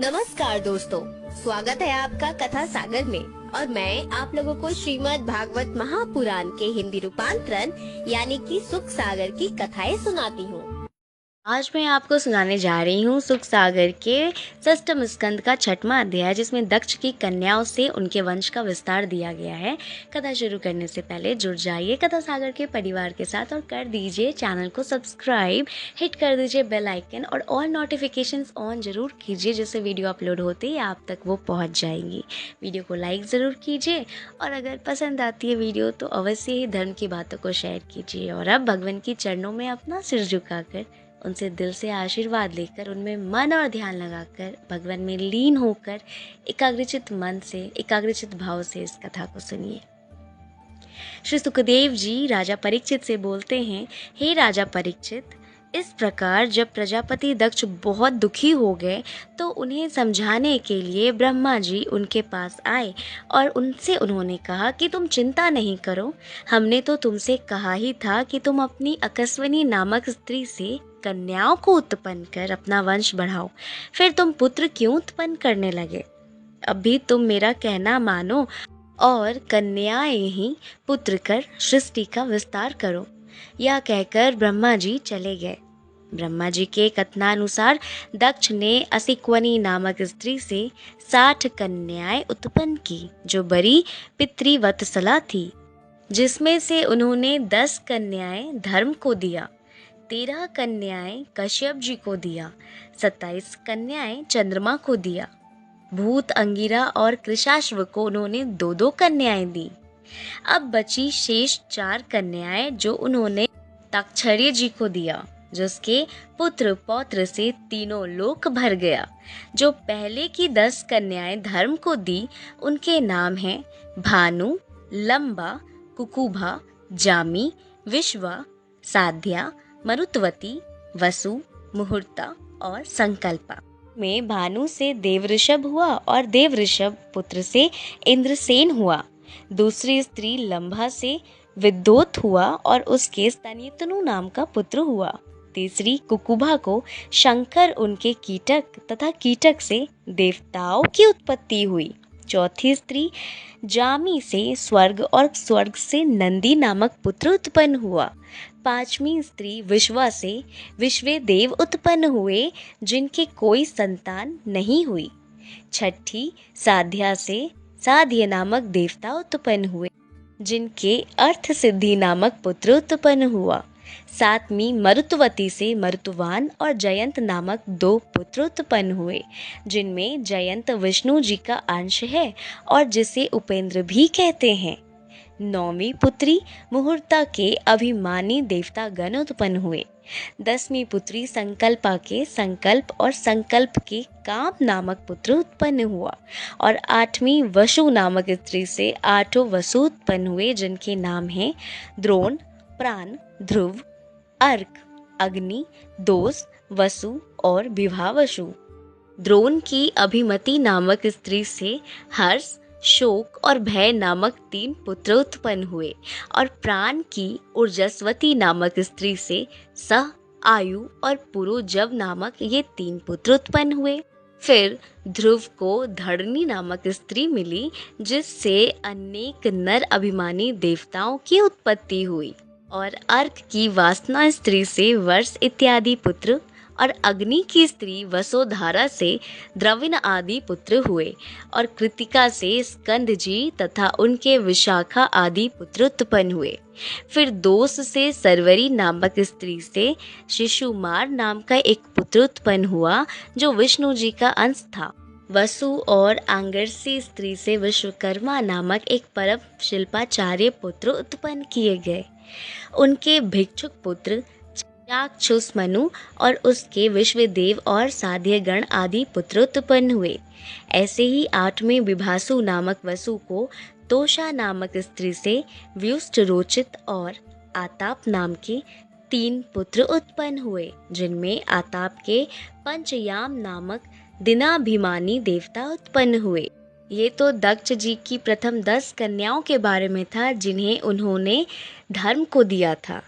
नमस्कार दोस्तों, स्वागत है आपका कथा सागर में। और मैं आप लोगों को श्रीमद् भागवत महापुराण के हिंदी रूपांतरण यानी कि सुख सागर की कथाएं सुनाती हूँ। आज मैं आपको सुनाने जा रही हूँ सुख सागर के षष्ठम स्कंद का 6वां अध्याय, जिसमें दक्ष की कन्याओं से उनके वंश का विस्तार दिया गया है। कथा शुरू करने से पहले जुड़ जाइए कथा सागर के परिवार के साथ और कर दीजिए चैनल को सब्सक्राइब, हिट कर दीजिए बेल आइकन और ऑल नोटिफिकेशंस ऑन जरूर कीजिए, जिससे वीडियो अपलोड होते ही आप तक वो पहुँच जाएंगी। वीडियो को लाइक ज़रूर कीजिए और अगर पसंद आती है वीडियो तो अवश्य ही धर्म की बातों को शेयर कीजिए। और अब भगवान की चरणों में अपना सिर झुकाकर उनसे दिल से आशीर्वाद लेकर उनमें मन और ध्यान लगाकर भगवान में लीन होकर एकाग्रचित मन से, एकाग्रचित भाव से इस कथा को सुनिए। श्री सुखदेव जी राजा परीक्षित से बोलते हैं, हे राजा परीक्षित, इस प्रकार जब प्रजापति दक्ष बहुत दुखी हो गए तो उन्हें समझाने के लिए ब्रह्मा जी उनके पास आए और उनसे उन्होंने कहा कि तुम चिंता नहीं करो, हमने तो तुमसे कहा ही था कि तुम अपनी अकस्वनी नामक स्त्री से कन्याओं को उत्पन्न कर अपना वंश बढ़ाओ, फिर तुम पुत्र क्यों उत्पन्न करने लगे? अब भी तुम मेरा कहना मानो और कन्याएं ही पुत्र कर सृष्टि का विस्तार करो। यह कहकर ब्रह्मा जी चले गए। ब्रह्मा जी के कथनानुसार दक्ष ने असिक्वनी नामक स्त्री से 60 कन्याएं उत्पन्न की, जो बड़ी पितृवत्सला थी, जिसमें से उन्होंने 10 कन्याएं धर्म को दिया, 13 कन्याएं कश्यप जी को दिया, 27 कन्याएं चंद्रमा को दिया। भूत, अंगिरा और कृशाश्व को उन्होंने 2-2 कन्याएं दी। अब बची शेष 4 कन्याएं जो उन्होंने तक्षर्य जी को दिया, जिसके पुत्र पौत्र से तीनों लोक भर गया। जो पहले की 10 कन्याएं धर्म को दी, उनके नाम हैं भानु, लंबा, कुकुभा, जामी, विश्वा, साध्या, मरुत्वती, वसु, मुहूर्ता और संकल्पा। में भानु से देवऋषभ हुआ और देवऋषभ पुत्र से इंद्रसेन हुआ। दूसरी स्त्री लंबा से विद्योत हुआ और उसके स्तनितनु नाम का पुत्र हुआ। तीसरी कुकुभा को शंकर उनके कीटक तथा कीटक से देवताओं की उत्पत्ति हुई। चौथी स्त्री जामी से स्वर्ग और स्वर्ग से नंदी नामक पुत्र उत्पन्न हुआ। 5वीं स्त्री विश्वा से विश्वे देव उत्पन्न हुए, जिनकी कोई संतान नहीं हुई। 6ठी साध्या से साध्य नामक देवता उत्पन्न हुए, जिनके अर्थ सिद्धि नामक पुत्र उत्पन्न हुआ। 7वीं मरुत्वती से मरुतवान और जयंत नामक 2 पुत्र उत्पन्न हुए, जिनमें जयंत विष्णु जी का अंश है और जिसे उपेंद्र भी कहते हैं। 9वीं पुत्री मुहूर्ता के अभिमानी देवता गण उत्पन्न हुए। 10वीं पुत्री संकल्पा के संकल्प और संकल्प के काम नामक पुत्र उत्पन्न हुआ और 8वीं वसु नामक स्त्री से 8 वसु उत्पन्न हुए, जिनके नाम हैं द्रोण, प्राण, ध्रुव, अर्क, अग्नि, दोष, वसु और विभावसु। द्रोण की अभिमति नामक स्त्री से हर्ष, शोक और भय नामक 3 पुत्र उत्पन्न हुए और प्राण की ऊर्जस्वती नामक स्त्री से सह, आयु और पुरोजव नामक ये 3 पुत्र उत्पन्न हुए। फिर ध्रुव को धरणी नामक स्त्री मिली, जिससे अनेक नर अभिमानी देवताओं की उत्पत्ति हुई। और अर्क की वासना स्त्री से वर्ष इत्यादि पुत्र और अग्नि की स्त्री वसोधारा से द्रविण आदि पुत्र हुए और कृतिका से स्कंद जी तथा उनके विशाखा आदि पुत्र उत्पन्न हुए। फिर दोष से सरवरी नामक स्त्री से शिशुमार नाम का एक पुत्र उत्पन्न हुआ, जो विष्णु जी का अंश था। वसु और आंगरसी स्त्री से विश्वकर्मा नामक एक परम शिल्पाचार्य पुत्र उत्पन्न किए गए। उनके भिक्षुक पुत्र चाक्षुष्मनु और उसके विश्वदेव और साध्यगण आदि पुत्र उत्पन्न हुए। ऐसे ही 8वें विभासु नामक वसु को तोषा नामक स्त्री से व्युष्ट रोचित और आताप नाम के 3 पुत्र उत्पन्न हुए, जिनमें आताप के पंचयाम नामक दिनाभिमानी देवता उत्पन्न हुए। ये तो दक्ष जी की प्रथम 10 कन्याओं के बारे में था, जिन्हें उन्होंने धर्म को दिया था।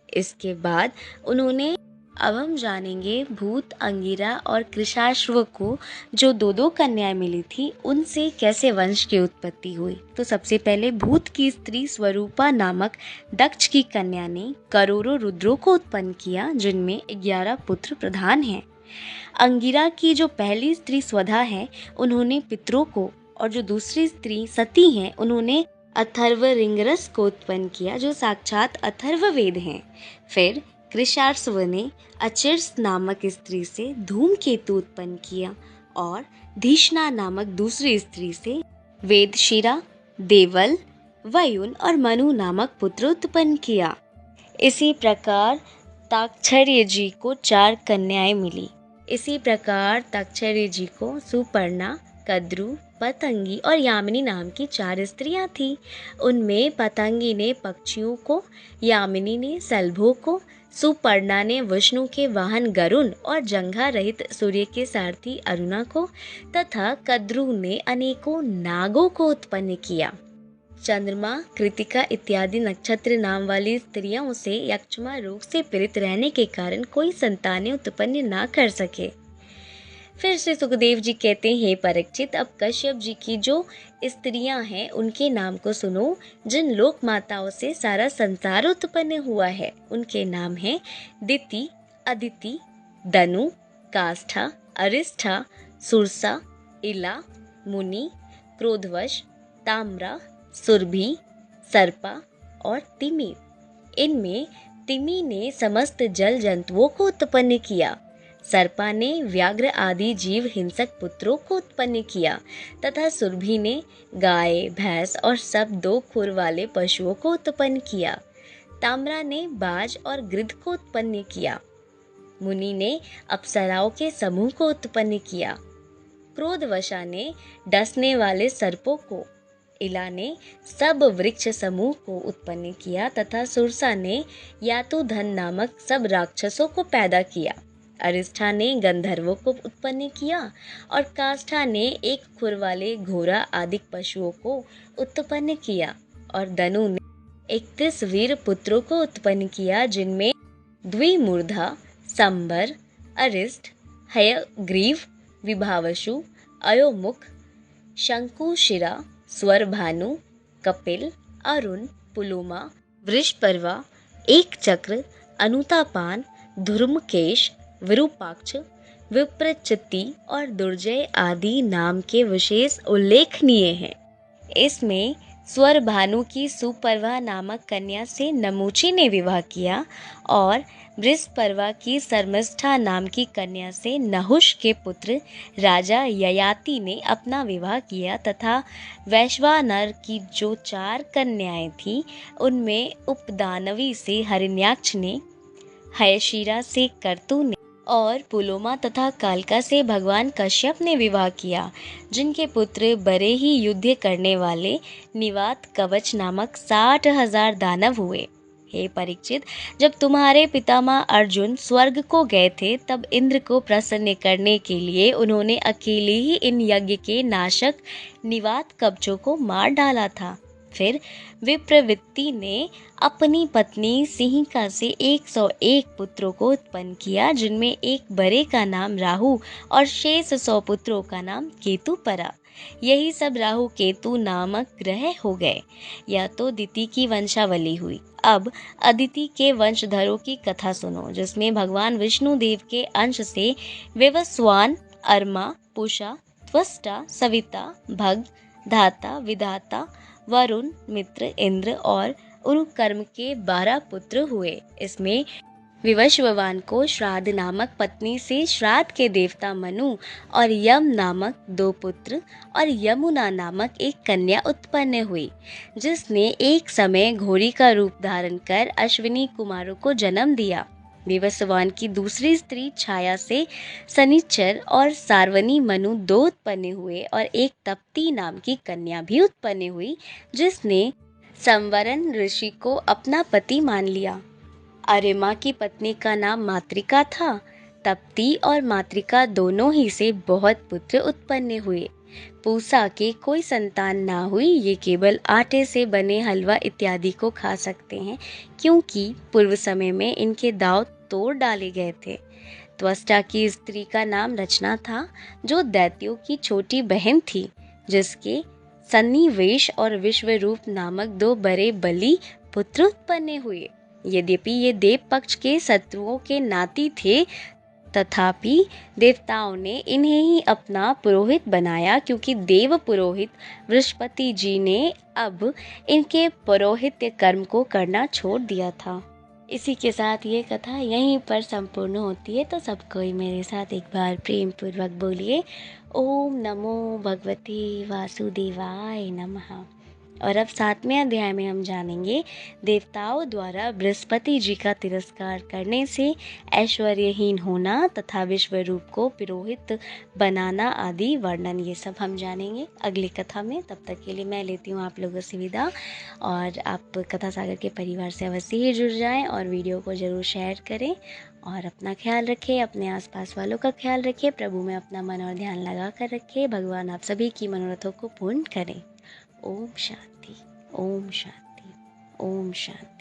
इसके बाद उन्होंने अब हम जानेंगे भूत, अंगिरा और कृशाश्व को जो दो दो कन्याएं मिली थी उनसे कैसे वंश की उत्पत्ति हुई। तो सबसे पहले भूत की स्त्री स्वरूपा नामक दक्ष की कन्या ने करोड़ों रुद्रों को उत्पन्न किया, जिनमें 11 पुत्र प्रधान हैं। अंगिरा की जो पहली स्त्री स्वधा है, उन्होंने पितरों को, और जो दूसरी स्त्री सती हैं, उन्होंने अथर्वरिंगरस को उत्पन्न किया, जो साक्षात अथर्ववेद हैं। फिर कृशाश्व ने अचिर्स नामक स्त्री से धूमकेतु उत्पन्न किया और धीष्णा नामक दूसरी स्त्री से वेदशिरा, देवल, वयुन और मनु नामक पुत्र उत्पन्न किया। इसी प्रकार ताक्षर्य जी को 4 कन्याएं मिली। इसी प्रकार ताक्षर्य जी को सुपर्णा, कद्रु, पतंगी और यामिनी नाम की 4 स्त्रियां थीं। उनमें पतंगी ने पक्षियों को, यामिनी ने सलभों को, सुपर्णा ने विष्णु के वाहन गरुण और जंघा रहित सूर्य के सारथी अरुणा को तथा कद्रु ने अनेकों नागों को उत्पन्न किया। चंद्रमा, कृतिका इत्यादि नक्षत्र नाम वाली स्त्रियों से यक्षमा रोग से पीड़ित रहने के कारण कोई संतानें उत्पन्न ना कर सके। फिर श्री सुखदेव जी कहते हैं, हे परीक्षित, अब कश्यप जी की जो स्त्रियां हैं उनके नाम को सुनो, जिन लोक माताओं से सारा संसार उत्पन्न हुआ है। उनके नाम हैं दिति, अदिति, दनु, काष्ठा, अरिष्ठा, सुरसा, इला, मुनि, क्रोधवश, ताम्रा, सुरभि, सर्पा और तिमि। इनमें तिमि ने समस्त जल जंतुओं को उत्पन्न किया, सर्पा ने व्याघ्र आदि जीव हिंसक पुत्रों को उत्पन्न किया तथा सुरभि ने गाय, भैंस और सब 2 खुर वाले पशुओं को उत्पन्न किया। ताम्रा ने बाज और गिद्ध को उत्पन्न किया। मुनि ने अप्सराओं के समूह को उत्पन्न किया। क्रोधवशा ने डसने वाले सर्पों को, इला ने सब वृक्ष समूह को उत्पन्न किया तथा सुरसा ने यातुधन नामक सब राक्षसों को पैदा किया। अरिष्ठा ने गंधर्वों को उत्पन्न किया और काष्ठा ने 1 खुर वाले घोड़ा आदि पशुओं को उत्पन्न किया और दनु ने 31 वीर पुत्रों को उत्पन्न किया, जिनमें द्विमूर्धा, संबर, अरिष्ट, हयग्रीव, विभावशु, अयोमुख, शंकुशिरा, स्वरभानु, कपिल, अरुण, पुलुमा, वृषपर्वा, एक चक्र, अनुतापान, धूम्रकेश, विरूपाक्ष, विप्रचित्ति और दुर्जय आदि नाम के विशेष उल्लेखनीय हैं। इसमें स्वरभानु की सुपर्वा नामक कन्या से नमूची ने विवाह किया और वृषपर्वा की शर्मिष्ठा नाम की कन्या से नहुष के पुत्र राजा ययाति ने अपना विवाह किया तथा वैश्वानर की जो 4 कन्याएं थीं, उनमें उपदानवी से हिरण्याक्ष ने, हयशिरा से कर्तु ने और पुलोमा तथा कालका से भगवान कश्यप ने विवाह किया, जिनके पुत्र बड़े ही युद्ध करने वाले निवात कवच नामक 60,000 दानव हुए। हे परीक्षित, जब तुम्हारे पितामह अर्जुन स्वर्ग को गए थे, तब इंद्र को प्रसन्न करने के लिए उन्होंने अकेले ही इन यज्ञ के नाशक निवात कवचों को मार डाला था। फिर विप्रवृत्ति ने अपनी पत्नी सिंहिका से 101 पुत्रों को उत्पन्न किया, जिनमें एक बड़े का नाम राहु और शेष 100 पुत्रों का नाम केतु पड़ा। यही सब राहु केतु नामक ग्रह हो गए। यह तो दिति की वंशावली हुई। अब अदिति के वंशधरों की कथा सुनो, जिसमें भगवान विष्णु देव के अंश से विवस्वान, अर्मा, पूषा, त्वष्टा, सविता, भग, धाता, विधाता, वरुण, मित्र, इंद्र और उरुकर्म के 12 पुत्र हुए। इसमें विवस्वान को श्राद्ध नामक पत्नी से श्राद्ध के देवता मनु और यम नामक 2 पुत्र और यमुना नामक एक कन्या उत्पन्न हुई, जिसने एक समय घोड़ी का रूप धारण कर अश्विनी कुमारों को जन्म दिया। विवस्वान की दूसरी स्त्री छाया से शनिचर और सार्वनी मनु 2 उत्पन्न हुए और एक तप्ती नाम की कन्या भी उत्पन्न हुई, जिसने संवरण ऋषि को अपना पति मान लिया। अरिमा की पत्नी का नाम मातृका था। तप्ती और मातृका दोनों ही से बहुत पुत्र उत्पन्न हुए। पूसा के कोई संतान ना हुई। ये केवल आटे से बने हलवा इत्यादि को खा सकते हैं, क्योंकि पूर्व समय में इनके दांत तोड़ डाले गए थे। त्वष्टा की स्त्री का नाम रचना था, जो दैत्यों की छोटी बहन थी, जिसके सन्निवेश और विश्वरूप नामक 2 बड़े बलि पुत्र उत्पन्न हुए। यद्यपि ये देव पक्ष के शत्रुओं के नाती थे, तथापि देवताओं ने इन्हें ही अपना पुरोहित बनाया, क्योंकि देव पुरोहित बृहस्पति जी ने अब इनके पौरोहित्य कर्म को करना छोड़ दिया था। इसी के साथ ये कथा यहीं पर संपूर्ण होती है। तो सब कोई मेरे साथ एक बार प्रेम पूर्वक बोलिए, ओम नमो भगवते वासुदेवाय नमः। और अब 7वें अध्याय में हम जानेंगे देवताओं द्वारा बृहस्पति जी का तिरस्कार करने से ऐश्वर्यहीन होना तथा विश्व रूप को पुरोहित बनाना आदि वर्णन, ये सब हम जानेंगे अगली कथा में। तब तक के लिए मैं लेती हूँ आप लोगों से विदा, और आप कथा सागर के परिवार से अवश्य ही जुड़ जाएं और वीडियो को ज़रूर शेयर करें और अपना ख्याल रखें, अपने आसपास वालों का ख्याल रखें, प्रभु में अपना मन और ध्यान लगा कर रखें। भगवान आप सभी की मनोरथों को पूर्ण करें। ओम शांति, ओम शांति, ओम शांति।